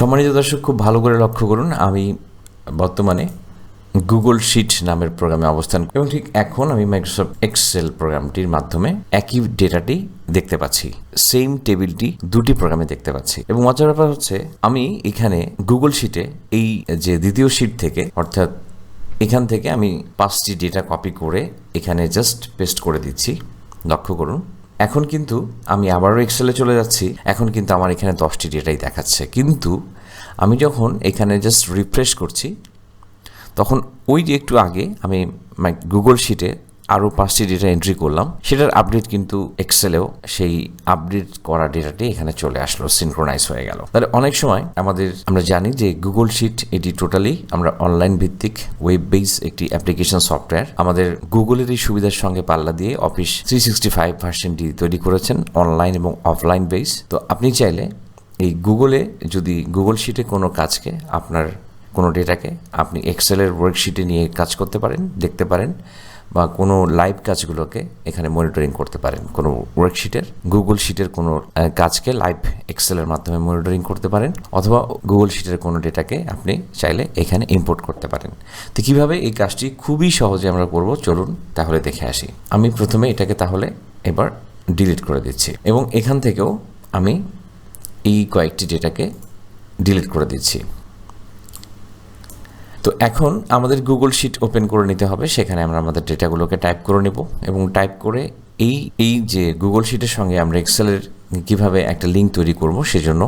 সম্মানিত দর্শক, খুব ভালো করে লক্ষ্য করুন, আমি বর্তমানে গুগল শিট নামের প্রোগ্রামে অবস্থান এবং ঠিক এখন আমি মাইক্রোসফট এক্সেল প্রোগ্রামটির মাধ্যমে একই ডেটাটি দেখতে পাচ্ছি। সেম টেবিলটি দুটি প্রোগ্রামে দেখতে পাচ্ছি এবং মজার ব্যাপার হচ্ছে আমি এখানে গুগল শিটে এই যে দ্বিতীয় শিট থেকে, অর্থাৎ এখান থেকে আমি 5টি ডেটা কপি করে এখানে জাস্ট পেস্ট করে দিচ্ছি। লক্ষ্য করুন, এখন কিন্তু আমি আবারও এক্সেলে চলে যাচ্ছি। এখন কিন্তু আমার এখানে 10টি ডেটাই দেখাচ্ছে, কিন্তু আমি যখন এখানে জাস্ট রিফ্রেশ করছি তখন ওই যে একটু আগে আমি গুগল শিটে আরও 5টি ডেটা এন্ট্রি করলাম, সেটার আপডেট কিন্তু এক্সেলেও সেই আপডেট করা ডেটাটি এখানে চলে আসলো, সিনক্রোনাইজ হয়ে গেল। তাহলে অনেক সময় আমরা জানি যে গুগল শিট এটি টোটালি আমরা অনলাইন ভিত্তিক ওয়েব বেস একটি অ্যাপ্লিকেশন সফটওয়্যার। আমাদের গুগলের এই সুবিধার সঙ্গে পাল্লা দিয়ে অফিস 365 ভার্সনটি তৈরি করেছেন অনলাইন এবং অফলাইন বেস। তো আপনি চাইলে এই যদি গুগল শিটে কোনো কাজকে, আপনার কোনো ডেটাকে আপনি এক্সেলের ওয়ার্কশিটে নিয়ে কাজ করতে পারেন, দেখতে পারেন, বা কোনো লাইভ কাজগুলোকে এখানে মনিটরিং করতে পারেন। কোনো ওয়ার্কশিটের গুগল শিটের কোনো কাজকে লাইভ এক্সেলের মাধ্যমে মনিটরিং করতে পারেন, অথবা গুগল শিটের কোনো ডেটাকে আপনি চাইলে এখানে ইম্পোর্ট করতে পারেন। তো কীভাবে এই কাজটি খুবই সহজে আমরা করব, চলুন তাহলে দেখে আসি। আমি প্রথমে এটাকে তাহলে এবার ডিলিট করে দিচ্ছি এবং এখান থেকেও আমি এই কয়েকটি ডেটাকে ডিলিট করে দিচ্ছি। তো এখন আমাদের গুগল শিট ওপেন করে নিতে হবে, সেখানে আমরা আমাদের ডেটাগুলোকে টাইপ করে নেব এবং টাইপ করে এই যে গুগল শিটের সঙ্গে আমরা এক্সেলের কীভাবে একটা লিঙ্ক তৈরি করব, সেজন্য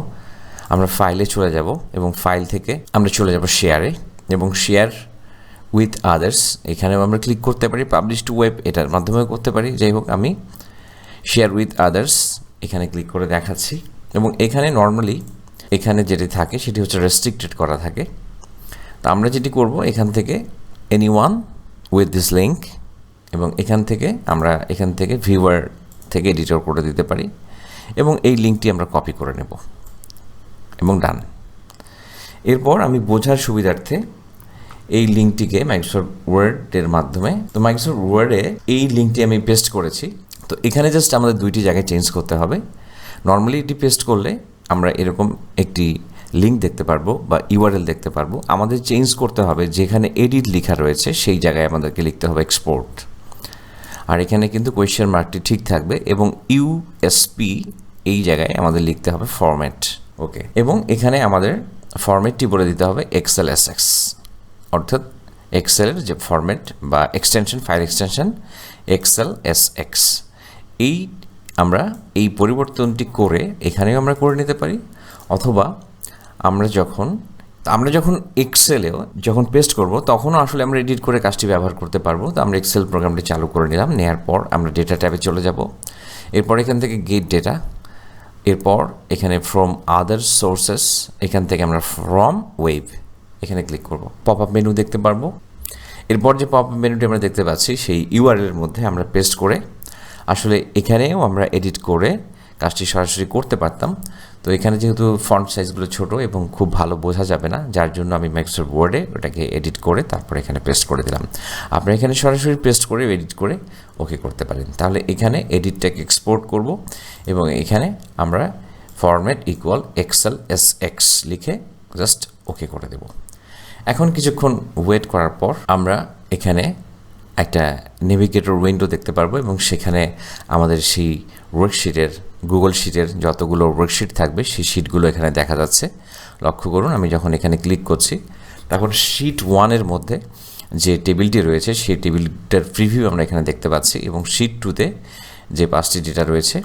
আমরা ফাইলে চলে যাব এবং ফাইল থেকে আমরা চলে যাব শেয়ারে, এবং শেয়ার উইথ আদার্স এখানেও আমরা ক্লিক করতে পারি, পাবলিশ টু ওয়েব এটার মাধ্যমেও করতে পারি। যাই হোক, আমি শেয়ার উইথ আদার্স এখানে ক্লিক করে দেখাচ্ছি এবং এখানে নর্মালি এখানে যেটি থাকে সেটি হচ্ছে রেস্ট্রিক্টেড করা থাকে। তো আমরা যেটি করব, এখান থেকে এনিওয়ান উইথ দিস লিঙ্ক, এবং এখান থেকে ভিউয়ার থেকে এডিটর করে দিতে পারি এবং এই লিঙ্কটি আমরা কপি করে নেব এবং ডান। এরপর আমি বোঝার সুবিধার্থে এই লিঙ্কটিকে মাইক্রোসফট ওয়ার্ডের মাধ্যমে, তো মাইক্রোসফট ওয়ার্ডে এই লিঙ্কটি আমি পেস্ট করেছি। তো এখানে জাস্ট আমাদের দুইটি জায়গায় চেঞ্জ করতে হবে। নর্মালি এটি পেস্ট করলে আমরা এরকম একটি লিঙ্ক দেখতে পারবো বা ইউআরএল দেখতে পারবো। আমাদের চেঞ্জ করতে হবে, যেখানে এডিট লেখা রয়েছে সেই জায়গায় আমাদেরকে লিখতে হবে এক্সপোর্ট, আর এখানে কিন্তু কোয়েশ্চেন মার্কটি ঠিক থাকবে এবং ইউএসপি এই জায়গায় আমাদের লিখতে হবে ফরম্যাট। ওকে, এবং এখানে আমাদের ফরম্যাটটি বলে দিতে হবে এক্সেল এসএক্স, অর্থাৎ এক্সেলের যে ফরম্যাট বা extension, file extension Excel S X. আমরা এই পরিবর্তনটি করে এখানেও আমরা করে নিতে পারি, অথবা আমরা যখন এক্সেলেও যখন পেস্ট করব তখনও আসলে আমরা এডিট করে কাজটি ব্যবহার করতে পারবো। তো আমরা এক্সেল প্রোগ্রামটি চালু করে নিলাম, নেওয়ার পর আমরা ডেটা ট্যাবে চলে যাব। এরপর এখান থেকে গেট ডেটা, এরপর এখানে ফ্রম আদার সোর্সেস, এখান থেকে আমরা ফ্রম ওয়েব এখানে ক্লিক করব। পপ আপ মেনু দেখতে পারবো। এরপর যে পপ আপ মেনুটি আমরা দেখতে পাচ্ছি সেই ইউআরএলের মধ্যে আমরা পেস্ট করে আসলে এখানেও আমরা এডিট করে কাজটি সরাসরি করতে পারতাম। তো এখানে যেহেতু ফন্ট সাইজগুলো ছোট এবং খুব ভালো বোঝা যাবে না, যার জন্য আমি মাইক্রোসফট ওয়ার্ডে ওটাকে এডিট করে তারপরে এখানে পেস্ট করে দিলাম। আপনারা এখানে সরাসরি পেস্ট করে এডিট করে ওকে করতে পারেন। তাহলে এখানে এডিটটাকে এক্সপোর্ট করব এবং এখানে আমরা ফরম্যাট ইকুয়াল এক্সেল এসএক্স লিখে জাস্ট ওকে করে দেব। এখন কিছুক্ষণ ওয়েট করার পর আমরা এখানে একটা নেভিগেটর উইন্ডো দেখতে পারবো এবং সেখানে আমাদের সেই ওয়ার্কশিটের, গুগল শিটের যতগুলো ওয়ার্কশিট থাকবে সেই শিটগুলো এখানে দেখা যাচ্ছে। লক্ষ্য করুন, আমি যখন এখানে ক্লিক করছি তখন শিট 1-এর মধ্যে যে টেবিলটি রয়েছে সেই টেবিলটার প্রিভিউ আমরা এখানে দেখতে পাচ্ছি এবং শিট 2-তে যে 5টি ডেটা রয়েছে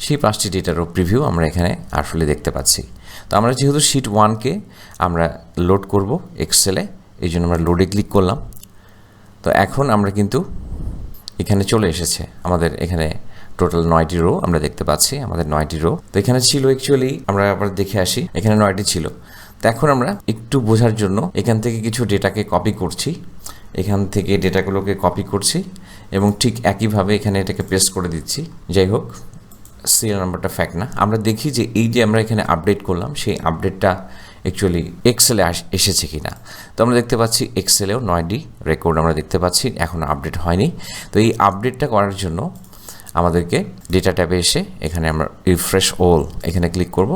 সেই 5টি ডেটারও প্রিভিউ আমরা এখানে আসলে দেখতে পাচ্ছি। তো আমরা যেহেতু শিট 1-কে আমরা লোড করব এক্সেলে, এই জন্য আমরা লোডে ক্লিক করলাম। তো এখন আমরা কিন্তু এখানে চলে এসেছে, আমাদের এখানে টোটাল 9টি রো আমরা দেখতে পাচ্ছি, আমাদের 9টি রো। তো এখানে ছিল অ্যাকচুয়ালি, আমরা আবার দেখে আসি, এখানে 9টি ছিল। তো এখন আমরা একটু বোঝার জন্য এখান থেকে কিছু ডেটাকে কপি করছি, এখান থেকে ডেটাগুলোকে কপি করছি এবং ঠিক একইভাবে এখানে এটাকে পেস্ট করে দিচ্ছি। যাই হোক, সিরিয়াল নাম্বারটা ফ্যাক্ট না। আমরা দেখি যে এই যে আমরা এখানে আপডেট করলাম সেই আপডেটটা অ্যাকচুয়ালি এক্সেলে এসেছে কি না। তো আমরা দেখতে পাচ্ছি এক্সেলেও 9টি রেকর্ড আমরা দেখতে পাচ্ছি, এখনও আপডেট হয়নি। তো এই আপডেটটা করার জন্য আমাদেরকে ডেটা ট্যাবে এসে এখানে আমরা রিফ্রেশ অল এখানে ক্লিক করব।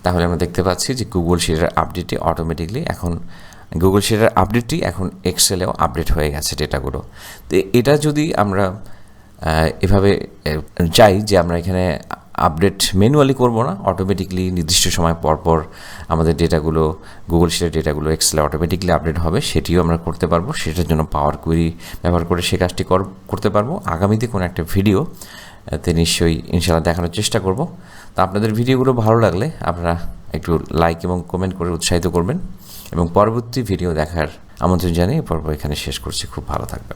তাহলে আমরা দেখতে পাচ্ছি যে গুগল শিটের আপডেটটি অটোমেটিকলি এখন গুগল শিটের আপডেটটি এখন এক্সেলেও আপডেট হয়ে গেছে ডেটাগুলো। তো এটা যদি আমরা এভাবে চাই যে আমরা এখানে আপডেট ম্যানুয়ালি করব না, অটোমেটিকলি নির্দিষ্ট সময় পর পর আমাদের ডেটাগুলো গুগল শিটের ডেটাগুলো এক্সেলে অটোমেটিকলি আপডেট হবে, সেটিও আমরা করতে পারবো। সেটার জন্য পাওয়ার কোয়েরি ব্যবহার করে সে কাজটি করতে পারবো। আগামীতে কোনো একটা ভিডিও তে নিশ্চয়ই ইনশাআল্লাহ দেখানোর চেষ্টা করব। তো আপনাদের ভিডিওগুলো ভালো লাগলে আপনারা একটু লাইক এবং কমেন্ট করে উৎসাহিত করবেন এবং পরবর্তী ভিডিও দেখার আমন্ত্রণ জানিয়ে পর্ব এখানে শেষ করছি। খুব ভালো থাকবেন।